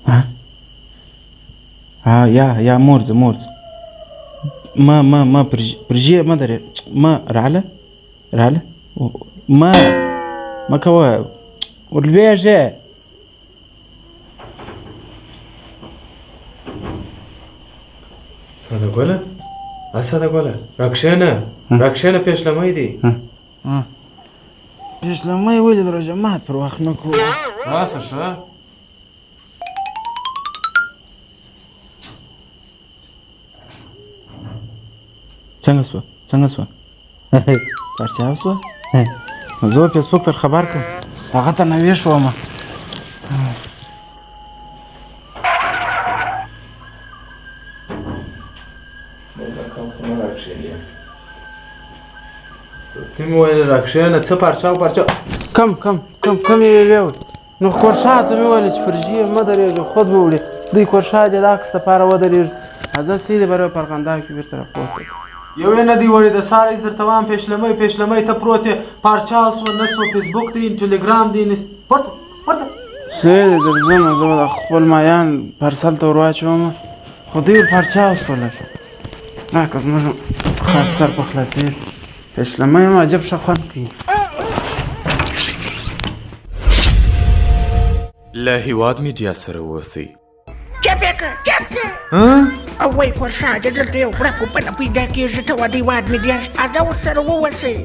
ها ها يا مورز ما برجي ما ادري ما رعله ما كوا والبيجة sada gola ركشانة پیش لمای دی پیش لمای ولې درجه مات پر وخت نه کوو راسه شه څنګه سوه پرچاو سوه زه فیسبوک تر خبر کوم هغه ته نوې شوم تیم ویل رکشانه څه پرچاو کم یې ویوي نو کورشا ته مې ویل چې فرجي مه درېږه خود به وړي دوی کورشا دې د عکس دپاره ودرېږي زه سیدې به په ارغنداو کې بېرته راپورته یو یې نه دی وړی د ساره یې درته وایم پیشلمۍ ته پروت یې پرچاو سوه نه سوه فیسبوک دی ټلګرام دی ورته سیدې درځم زه به د خپل مایان پرسل ته ور واچوم خو دوی پرچاو سوله که زموږ خاص سر په خلاصېږي پیشلمۍ هم عجب ښه خوند کوي له هیواد میډیا سره اوسئ چپ څه او وای کورشا چې دلته یو غړپ په نه پیدا کېږي ته وا د هیواد میډیا ازه ورسره واوسئ